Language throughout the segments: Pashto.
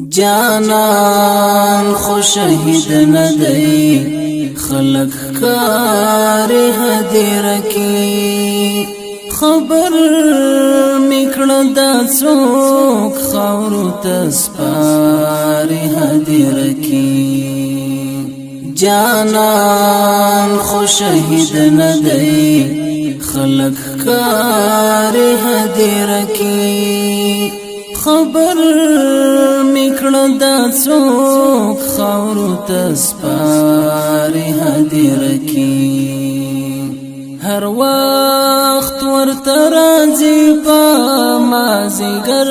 جانان خو شهید ندی خلق کار هدیر کی خبر میکړه دا څوک خاورو تسپار هدیر کی جانان خو شهید ندی خلق کار هدیر کی خبر میکړه دا څوک خاورو تسپار هدیر کی هر وخت ورته راځي په مازیګر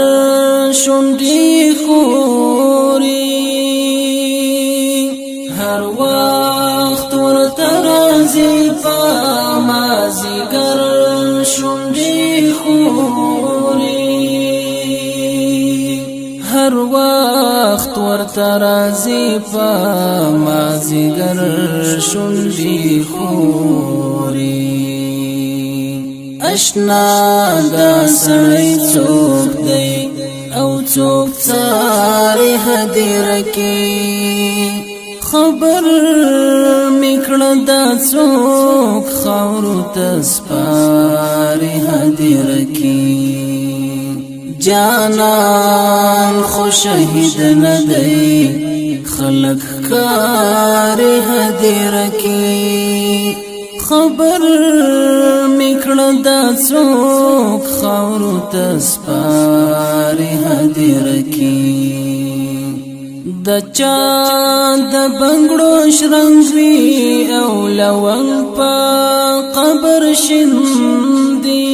شونډې خوري هر وخت ورته راځي په مازیګر شونډې خوري هر وخت ورته راځي په مازیګر شونډې خوري اشنا دا سړی څوک دی او څوک څاري هدیر کې خبر میکړه دا څوک خاورو تسپاري هدیر کې جانان خو شهید ندی خلق کار هدیر کی خبر میکړه دا څوک خاورو تسپار هدیر کی د چا د بنګړو شرنګوي او لونګ په قبر شندي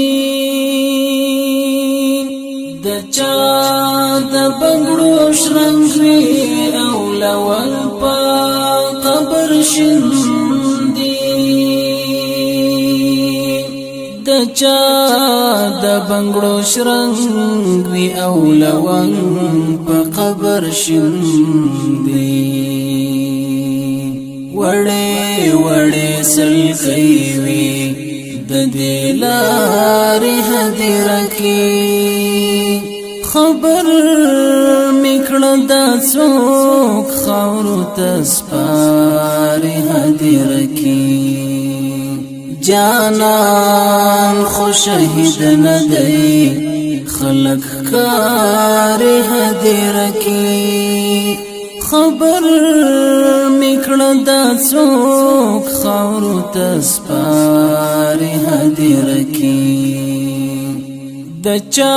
د چا د بنګړو شرنګوي او لونګ په قبر شندي د چا د بنګړو شرنګوي او لونګ په قبر شندي وړې وړې سلکې وي د دې لارې هدیر کې خبر میکړه دا څوک خاورو تسپار هدیر کې جانان خو شهید ندی خلق کار هدیر کی خبر میکړه دا څوک خاورو تسپار هدیر کی د چا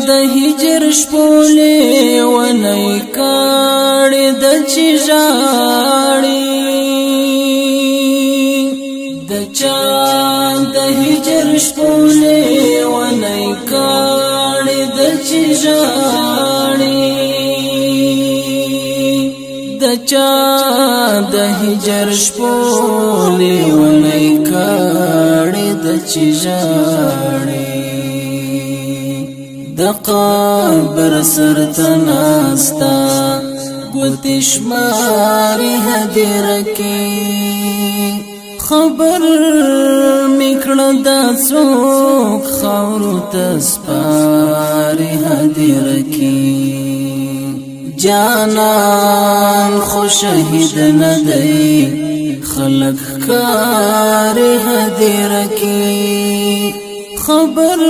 د هجر شپولې ونی کاړې د چی ژاړي د چا د هجر شپولې ونی کاړې د چی ژاړي د چا د هجر شپولې ونی کاړې د چی ژاړي د قبر سر تناستا ګوتې شماري هدیر کې خبر میکړه دا څوک خاورو تسپار هدیر کې جانان خو شهید ندی خلق کار هدیر کې خبر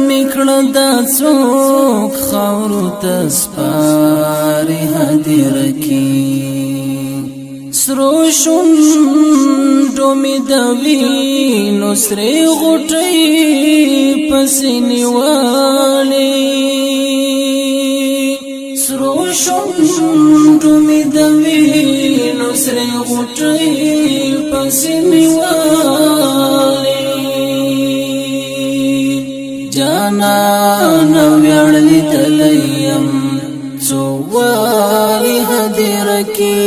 میکړه دا څوک خاورو تسپار هدیر کې سرو شونډو می د وینو سرې غوټۍ پسې نیولې سرو شونډو می د وینو سرې غوټۍ پسې نیولې جانان ویاړلی تلیم څو وارې هدیر کې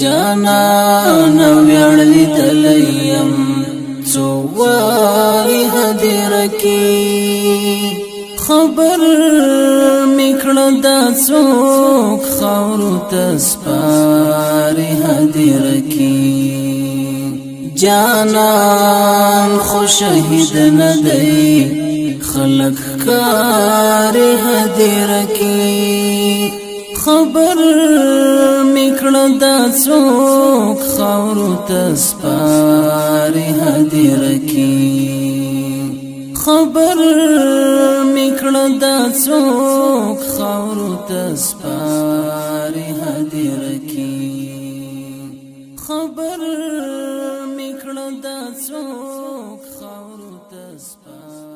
جانان ویاړلی تلیم څو وارې هدیر کې خبر میکړه دا څوک خاورو تسپار هدیر کې جانان خو شهید ندی خلق کار هدیر کی خبر میکړه دا څوک خاورو تسپاری هدیر کی خبر میکړه دا څوک خاورو تسپاری هدیر کی خبر میکړه دا څوک خاورو تسپاری